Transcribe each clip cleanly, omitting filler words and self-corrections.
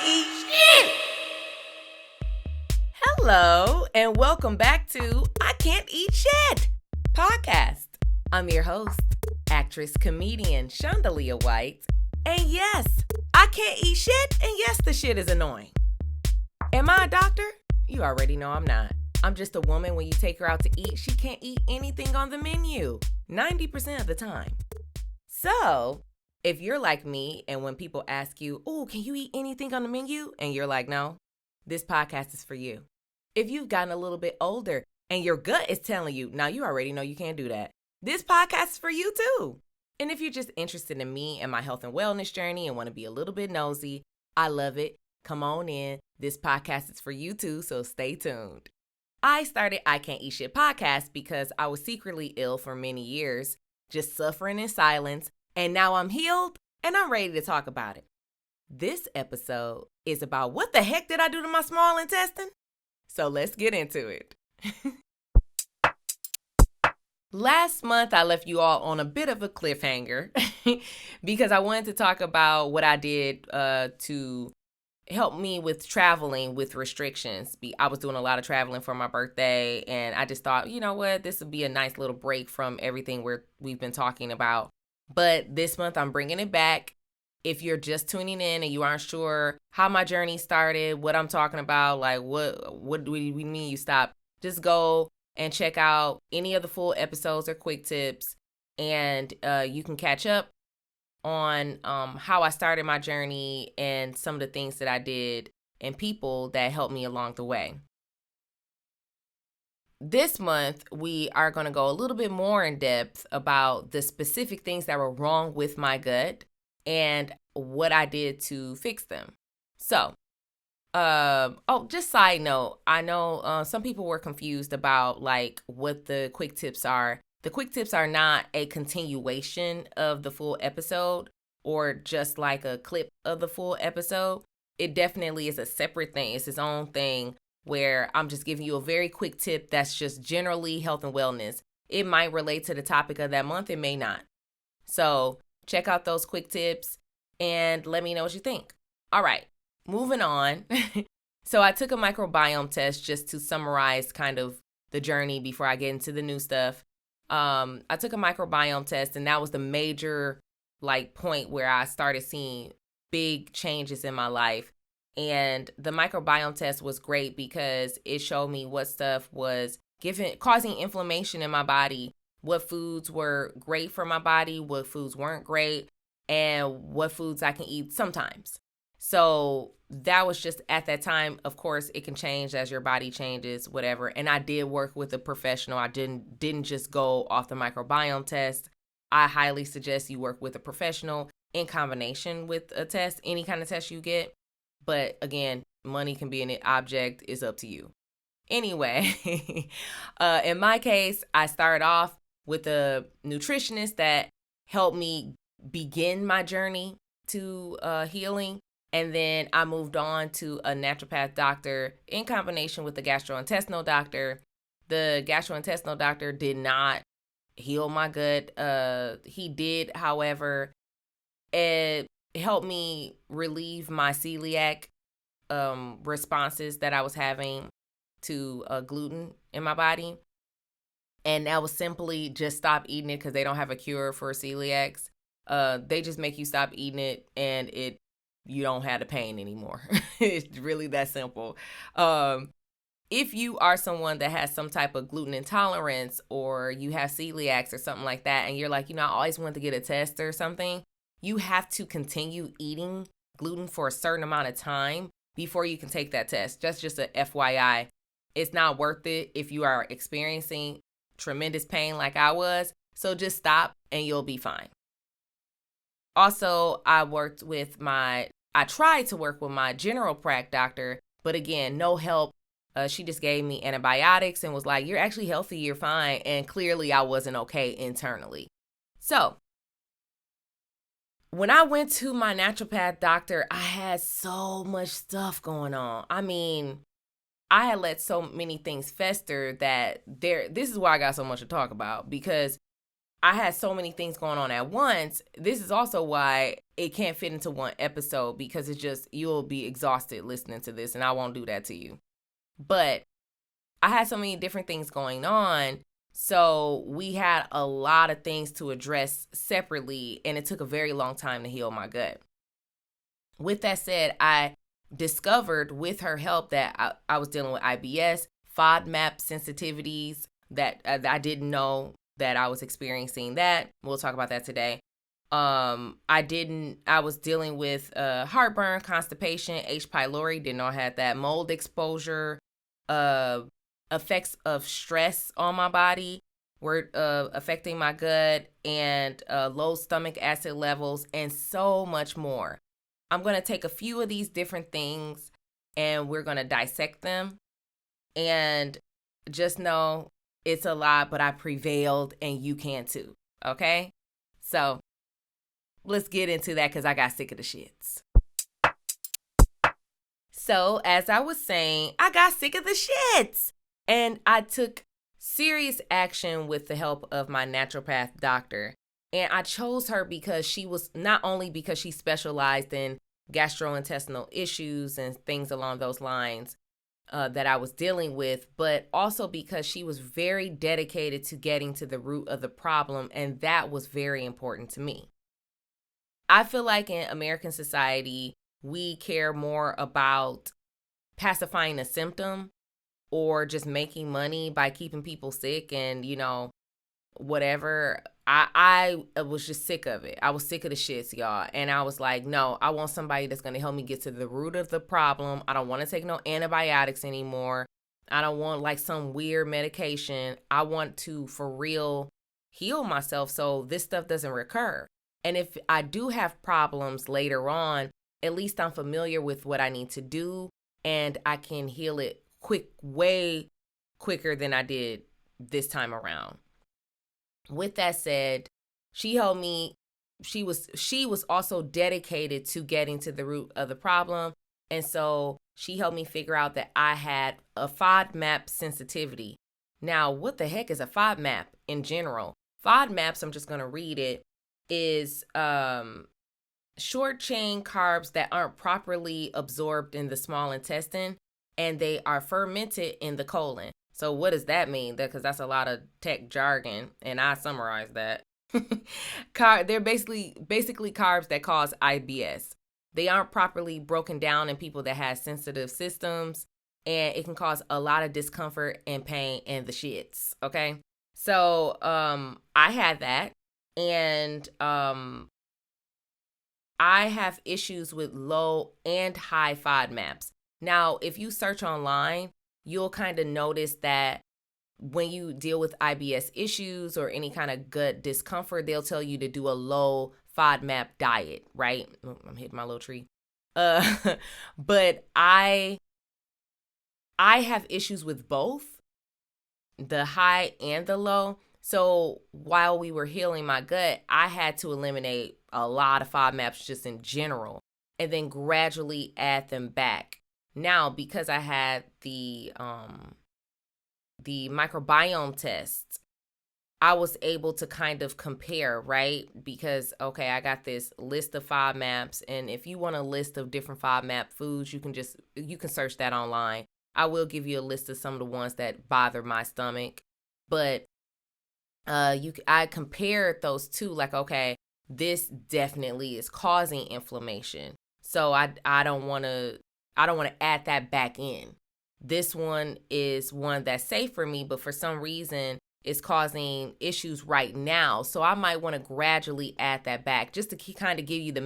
eat shit. Hello, and welcome back to I Can't Eat Shit podcast. I'm your host, actress, comedian, Shondalia White. And yes, I can't eat shit, and yes, the shit is annoying. Am I a doctor? You already know I'm not. I'm just a woman. When you take her out to eat, she can't eat anything on the menu 90% of the time. So, if you're like me, and when people ask you, oh, can you eat anything on the menu? And you're like, no, this podcast is for you. If you've gotten a little bit older and your gut is telling you, now you already know you can't do that, this podcast is for you too. And if you're just interested in me and my health and wellness journey and want to be a little bit nosy, I love it. Come on in. This podcast is for you too, so stay tuned. I started I Can't Eat Shit podcast because I was secretly ill for many years, just suffering in silence, and now I'm healed and I'm ready to talk about it. This episode is about what the heck did I do to my small intestine? So let's get into it. Last month, I left you all on a bit of a cliffhanger because I wanted to talk about what I did to help me with traveling with restrictions. I was doing a lot of traveling for my birthday, and I just thought, you know what, this would be a nice little break from everything we've been talking about. But this month, I'm bringing it back. If you're just tuning in and you aren't sure how my journey started, what I'm talking about, like what do we mean you stop, just go and check out any of the full episodes or quick tips, and you can catch up on how I started my journey and some of the things that I did and people that helped me along the way. This month, we are going to go a little bit more in depth about the specific things that were wrong with my gut and what I did to fix them. So, just side note, I know some people were confused about like what the quick tips are. The quick tips are not a continuation of the full episode or just like a clip of the full episode. It definitely is a separate thing. It's its own thing where I'm just giving you a very quick tip that's just generally health and wellness. It might relate to the topic of that month. It may not. So check out those quick tips and let me know what you think. All right, moving on. So I took a microbiome test just to summarize kind of the journey before I get into the new stuff. I took a microbiome test, and that was the major point where I started seeing big changes in my life. And the microbiome test was great because it showed me what stuff was causing inflammation in my body, what foods were great for my body, what foods weren't great, and what foods I can eat sometimes. So that was just at that time. Of course, it can change as your body changes, whatever. And I did work with a professional. I didn't just go off the microbiome test. I highly suggest you work with a professional in combination with a test, any kind of test you get. But again, money can be an object. It's up to you. Anyway, in my case, I started off with a nutritionist that helped me begin my journey to healing. And then I moved on to a naturopath doctor in combination with the gastrointestinal doctor. The gastrointestinal doctor did not heal my gut. He did, however, it helped me relieve my celiac responses that I was having to gluten in my body. And that was simply just stop eating it because they don't have a cure for celiacs. They just make you stop eating it and you don't have the pain anymore. It's really that simple. If you are someone that has some type of gluten intolerance or you have celiacs or something like that, and you're like, I always want to get a test or something, you have to continue eating gluten for a certain amount of time before you can take that test. That's just a FYI. It's not worth it if you are experiencing tremendous pain like I was. So just stop and you'll be fine. Also, I tried to work with my general prac doctor, but again, no help. She just gave me antibiotics and was like, you're actually healthy, you're fine. And clearly I wasn't okay internally. So when I went to my naturopath doctor, I had so much stuff going on. I mean, I had let so many things fester that this is why I got so much to talk about, because I had so many things going on at once. This is also why it can't fit into one episode, because it's just, you'll be exhausted listening to this, and I won't do that to you. But I had so many different things going on. So we had a lot of things to address separately, and it took a very long time to heal my gut. With that said, I discovered with her help that I was dealing with IBS, FODMAP sensitivities, that I didn't know that I was experiencing that. We'll talk about that today. I was dealing with heartburn, constipation, H. pylori, didn't know I had that, mold exposure, effects of stress on my body were affecting my gut, and low stomach acid levels, and so much more. I'm going to take a few of these different things and we're going to dissect them. And just know it's a lot, but I prevailed, and you can too. Okay? So let's get into that, because I got sick of the shits. So as I was saying, I got sick of the shits. And I took serious action with the help of my naturopath doctor. And I chose her because she was, not only because she specialized in gastrointestinal issues and things along those lines that I was dealing with, but also because she was very dedicated to getting to the root of the problem, and that was very important to me. I feel like in American society, we care more about pacifying a symptom or just making money by keeping people sick and, whatever. I was just sick of it. I was sick of the shits, y'all. And I was like, no, I want somebody that's going to help me get to the root of the problem. I don't want to take no antibiotics anymore. I don't want like some weird medication. I want to, for real, heal myself so this stuff doesn't recur. And if I do have problems later on, at least I'm familiar with what I need to do, and I can heal it way quicker than I did this time around. With that said, she helped me. She was also dedicated to getting to the root of the problem. And so she helped me figure out that I had a FODMAP sensitivity. Now, what the heck is a FODMAP in general? FODMAPs, I'm just going to read it, is short chain carbs that aren't properly absorbed in the small intestine, and they are fermented in the colon. So what does that mean? Because that's a lot of tech jargon, and I summarized that. They're basically carbs that cause IBS. They aren't properly broken down in people that have sensitive systems, and it can cause a lot of discomfort and pain and the shits, okay? So I had that, and I have issues with low and high FODMAPs. Now, if you search online, you'll kind of notice that when you deal with IBS issues or any kind of gut discomfort, they'll tell you to do a low FODMAP diet, right? I'm hitting my little tree. But I have issues with both, the high and the low. So while we were healing my gut, I had to eliminate a lot of FODMAPs just in general, and then gradually add them back. Now, because I had the microbiome test, I was able to kind of compare, right? Because, okay, I got this list of FODMAPs, and if you want a list of different FODMAP foods, you can search that online. I will give you a list of some of the ones that bother my stomach, but I compared those two, like, okay, this definitely is causing inflammation, so I don't want to add that back in. This one is one that's safe for me, but for some reason it's causing issues right now. So I might want to gradually add that back, just to kind of give you the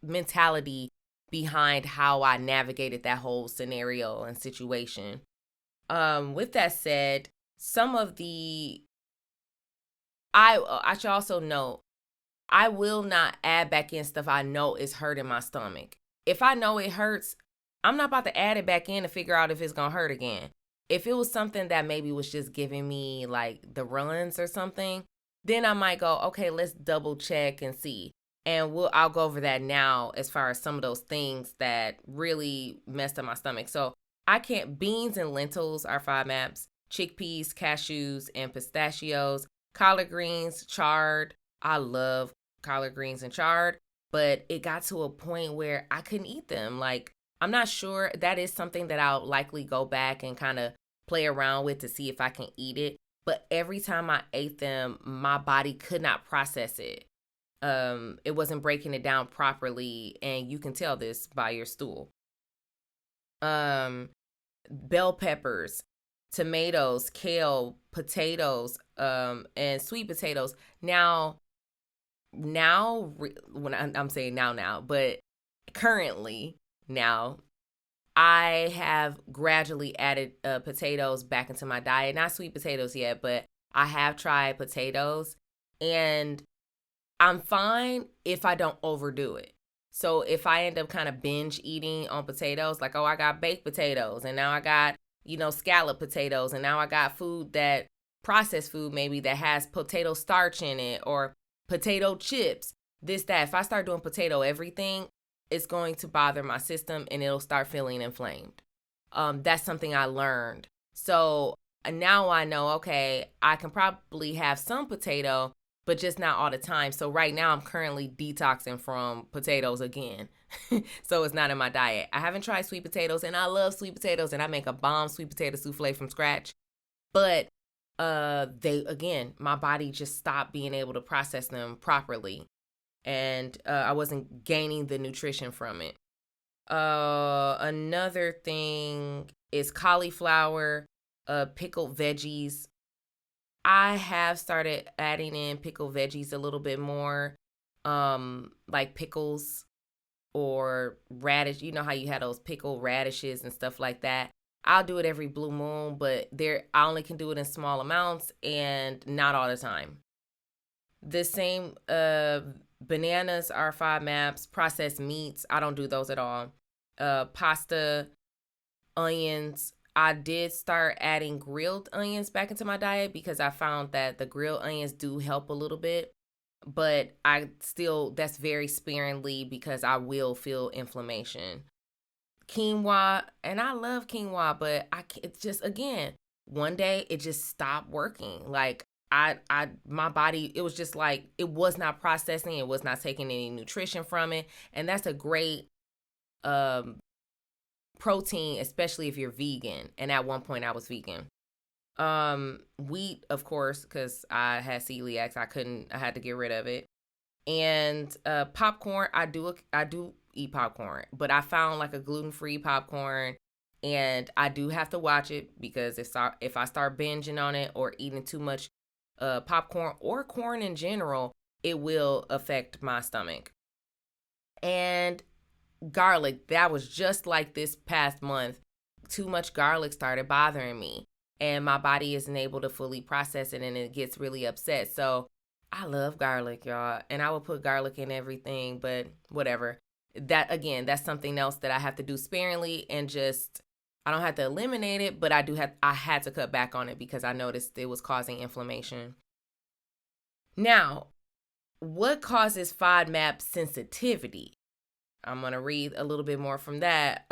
mentality behind how I navigated that whole scenario and situation. With that said, I should also note, I will not add back in stuff I know is hurting my stomach. If I know it hurts, I'm not about to add it back in to figure out if it's going to hurt again. If it was something that maybe was just giving me like the runs or something, then I might go, okay, let's double check and see. And I'll go over that now as far as some of those things that really messed up my stomach. So beans and lentils are FODMAPs, chickpeas, cashews, and pistachios. Collard greens, chard. I love collard greens and chard, but it got to a point where I couldn't eat them. Like, I'm not sure. That is something that I'll likely go back and kind of play around with to see if I can eat it. But every time I ate them, my body could not process it. It wasn't breaking it down properly, and you can tell this by your stool. Bell peppers, tomatoes, kale, potatoes, and sweet potatoes. When I'm saying now, but currently now, I have gradually added potatoes back into my diet. Not sweet potatoes yet, but I have tried potatoes, and I'm fine if I don't overdo it. So if I end up kind of binge eating on potatoes, like, oh, I got baked potatoes, and now I got, scallop potatoes, and now I got processed food maybe that has potato starch in it, or potato chips, this, that. If I start doing potato everything, it's going to bother my system and it'll start feeling inflamed. That's something I learned. So now I know, okay, I can probably have some potato, but just not all the time. So right now I'm currently detoxing from potatoes again. So it's not in my diet. I haven't tried sweet potatoes, and I love sweet potatoes, and I make a bomb sweet potato souffle from scratch. But my body just stopped being able to process them properly, and I wasn't gaining the nutrition from it. Another thing is cauliflower, pickled veggies. I have started adding in pickled veggies a little bit more, like pickles or radish. You know how you had those pickled radishes and stuff like that. I'll do it every blue moon, but I only can do it in small amounts and not all the time. The same bananas are FODMAPs, processed meats. I don't do those at all. Pasta, onions. I did start adding grilled onions back into my diet because I found that the grilled onions do help a little bit, but that's very sparingly because I will feel inflammation. Quinoa, and I love quinoa, but it's just, again, one day it just stopped working. Like, my body, it was just like, it was not processing, it was not taking any nutrition from it. And that's a great protein, especially if you're vegan. And at one point I was vegan. Wheat, of course, because I had celiac, I had to get rid of it. And popcorn, I do eat popcorn, but I found like a gluten-free popcorn, and I do have to watch it because if I start binging on it or eating too much popcorn or corn in general, it will affect my stomach. And garlic, that was just like this past month. Too much garlic started bothering me, and my body isn't able to fully process it, and it gets really upset. So I love garlic, y'all, and I will put garlic in everything, but whatever. That's something else that I have to do sparingly, and just, I don't have to eliminate it, but I had to cut back on it because I noticed it was causing inflammation. Now, what causes FODMAP sensitivity? I'm going to read a little bit more from that.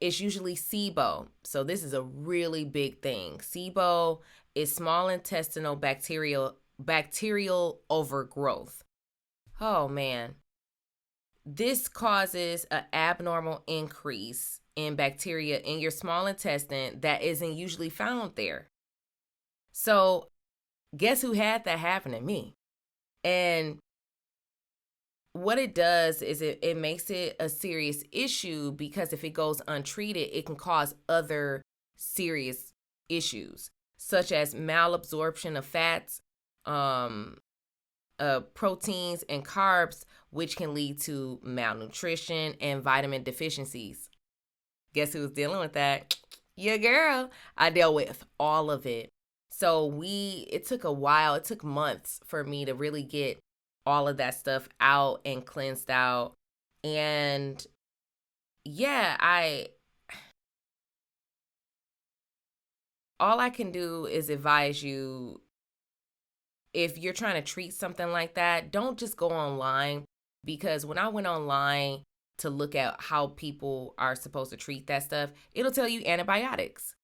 It's usually SIBO. So this is a really big thing. SIBO is small intestinal bacterial overgrowth. Oh, man. This causes an abnormal increase in bacteria in your small intestine that isn't usually found there. So guess who had that happen to me? And what it does is it makes it a serious issue, because if it goes untreated, it can cause other serious issues, such as malabsorption of fats, proteins, and carbs, which can lead to malnutrition and vitamin deficiencies. Guess who's dealing with that? Your girl. I dealt with all of it. So it took a while. It took months for me to really get all of that stuff out and cleansed out. And yeah, all I can do is advise you, if you're trying to treat something like that, don't just go online, because when I went online to look at how people are supposed to treat that stuff, it'll tell you antibiotics.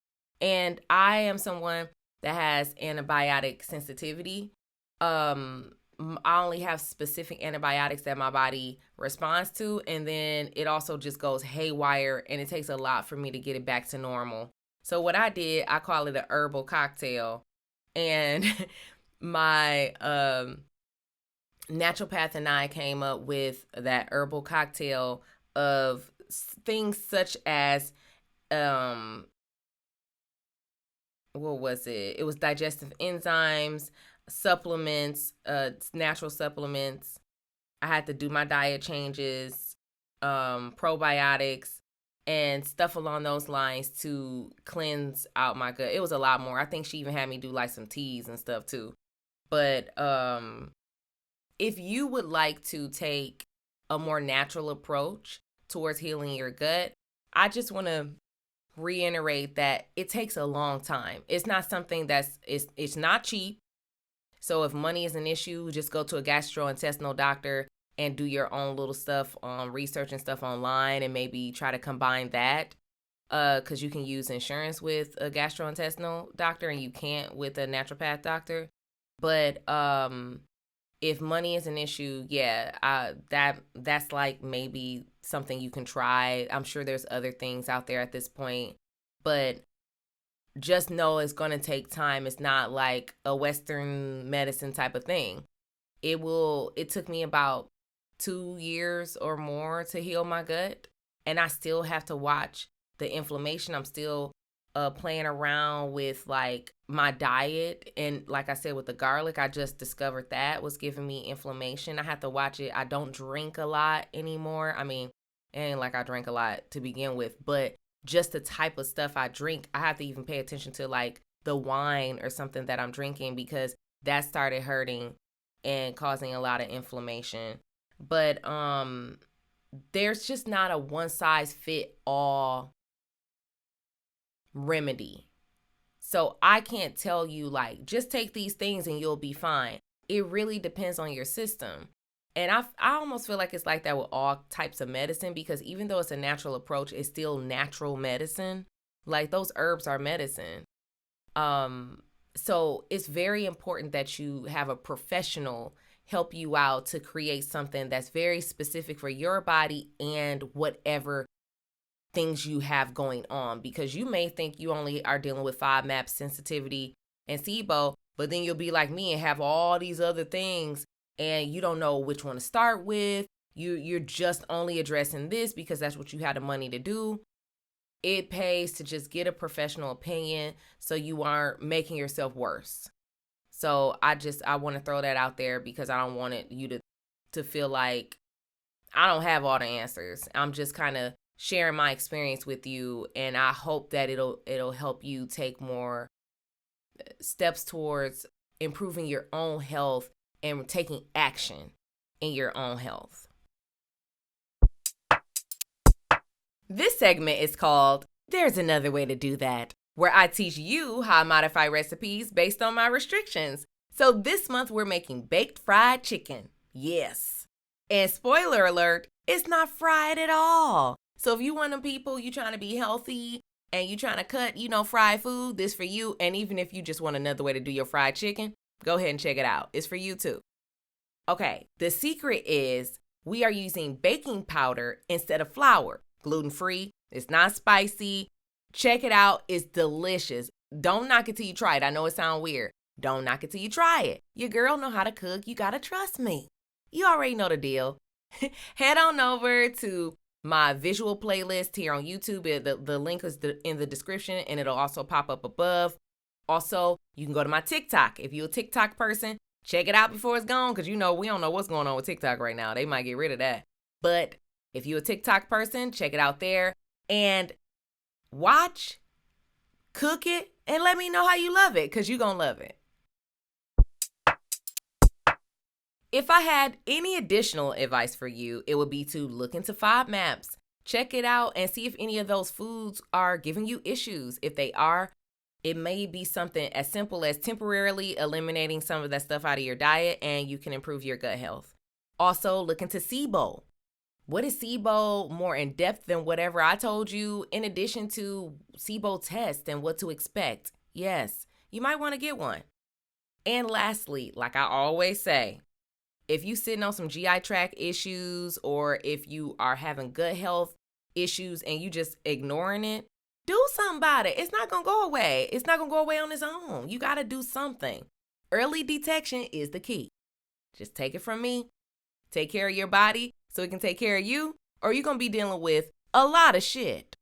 And I am someone that has antibiotic sensitivity. I only have specific antibiotics that my body responds to, and then it also just goes haywire, and it takes a lot for me to get it back to normal. So what I did, I call it a herbal cocktail, and my naturopath and I came up with that herbal cocktail of things such as what was it? It was digestive enzymes, supplements, natural supplements. I had to do my diet changes, probiotics, and stuff along those lines to cleanse out my gut. It was a lot more. I think she even had me do like some teas and stuff too. But if you would like to take a more natural approach towards healing your gut, I just want to reiterate that it takes a long time. It's not something it's not cheap. So if money is an issue, just go to a gastrointestinal doctor and do your own little stuff on research and stuff online, and maybe try to combine that, because you can use insurance with a gastrointestinal doctor and you can't with a naturopath doctor. But if money is an issue, that's like maybe something you can try. I'm sure there's other things out there at this point, but just know it's going to take time. It's not like a Western medicine type of thing. It took me about 2 years or more to heal my gut, and I still have to watch the inflammation. I'm still playing around with like my diet, and like I said, with the garlic, I just discovered that was giving me inflammation. I have to watch it. I don't drink a lot anymore. I mean, it ain't like I drank a lot to begin with, but just the type of stuff I drink, I have to even pay attention to like the wine or something that I'm drinking, because that started hurting and causing a lot of inflammation. But there's just not a one size fit all remedy. So I can't tell you like just take these things and you'll be fine. It really depends on your system. And I almost feel like it's like that with all types of medicine, because even though it's a natural approach, it's still natural medicine. Like those herbs are medicine. So it's very important that you have a professional help you out to create something that's very specific for your body and whatever things you have going on, because you may think you only are dealing with FODMAPs, sensitivity, and SIBO, but then you'll be like me and have all these other things and you don't know which one to start with. You're just only addressing this because that's what you had the money to do. It pays to just get a professional opinion so you aren't making yourself worse. So I want to throw that out there, because I don't want you to feel like I don't have all the answers. I'm just kind of sharing my experience with you, and I hope that it'll help you take more steps towards improving your own health and taking action in your own health. This segment is called There's Another Way to Do That, where I teach you how I modify recipes based on my restrictions. So this month we're making baked fried chicken. Yes. And spoiler alert, it's not fried at all. So if you one of them people, you trying to be healthy and you trying to cut, fried food, this for you. And even if you just want another way to do your fried chicken, go ahead and check it out. It's for you too. Okay, the secret is we are using baking powder instead of flour. Gluten-free, it's not spicy. Check it out, it's delicious. Don't knock it till you try it. I know it sounds weird. Don't knock it till you try it. Your girl know how to cook. You gotta trust me. You already know the deal. Head on over to my visual playlist here on YouTube. The link is in the description, and it'll also pop up above. Also, you can go to my TikTok. If you're a TikTok person, check it out before it's gone, because we don't know what's going on with TikTok right now. They might get rid of that. But if you're a TikTok person, check it out there and watch, cook it, and let me know how you love it, because you're going to love it. If I had any additional advice for you, it would be to look into FODMAPs. Check it out and see if any of those foods are giving you issues. If they are, it may be something as simple as temporarily eliminating some of that stuff out of your diet, and you can improve your gut health. Also, look into SIBO. What is SIBO more in depth than whatever I told you, in addition to SIBO test and what to expect? Yes, you might want to get one. And lastly, like I always say, if you sitting on some GI tract issues or if you are having gut health issues and you just ignoring it, do something about it. It's not going to go away. It's not going to go away on its own. You got to do something. Early detection is the key. Just take it from me. Take care of your body so it can take care of you, or you're going to be dealing with a lot of shit.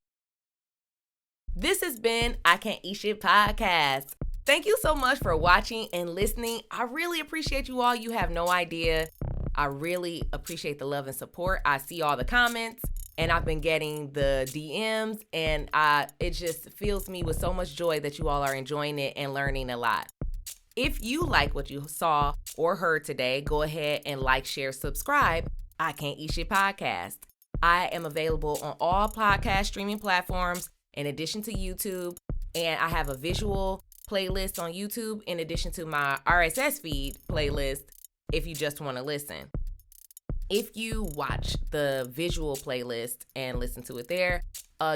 This has been I Can't Eat Shit Podcast. Thank you so much for watching and listening. I really appreciate you all. You have no idea. I really appreciate the love and support. I see all the comments and I've been getting the DMs and it just fills me with so much joy that you all are enjoying it and learning a lot. If you like what you saw or heard today, go ahead and like, share, subscribe. I Can't Eat Shit Podcast. I am available on all podcast streaming platforms in addition to YouTube, and I have a visual playlist on YouTube in addition to my RSS feed playlist if you just want to listen. If you watch the visual playlist and listen to it there,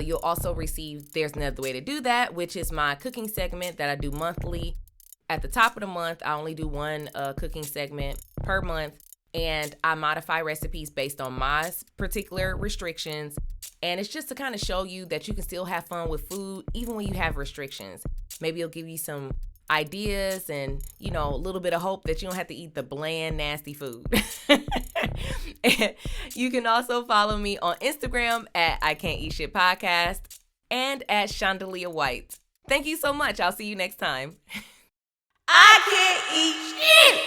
you'll also receive, there's another way to do that, which is my cooking segment that I do monthly. At the top of the month, I only do one cooking segment per month, and I modify recipes based on my particular restrictions. And it's just to kind of show you that you can still have fun with food even when you have restrictions. Maybe it'll give you some ideas and, a little bit of hope that you don't have to eat the bland, nasty food. And you can also follow me on Instagram at I Can't Eat Shit Podcast and at Shondalia White. Thank you so much. I'll see you next time. I Can't Eat Shit!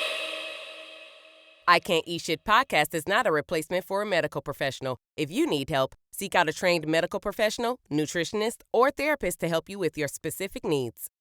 I Can't Eat Shit Podcast is not a replacement for a medical professional. If you need help, seek out a trained medical professional, nutritionist, or therapist to help you with your specific needs.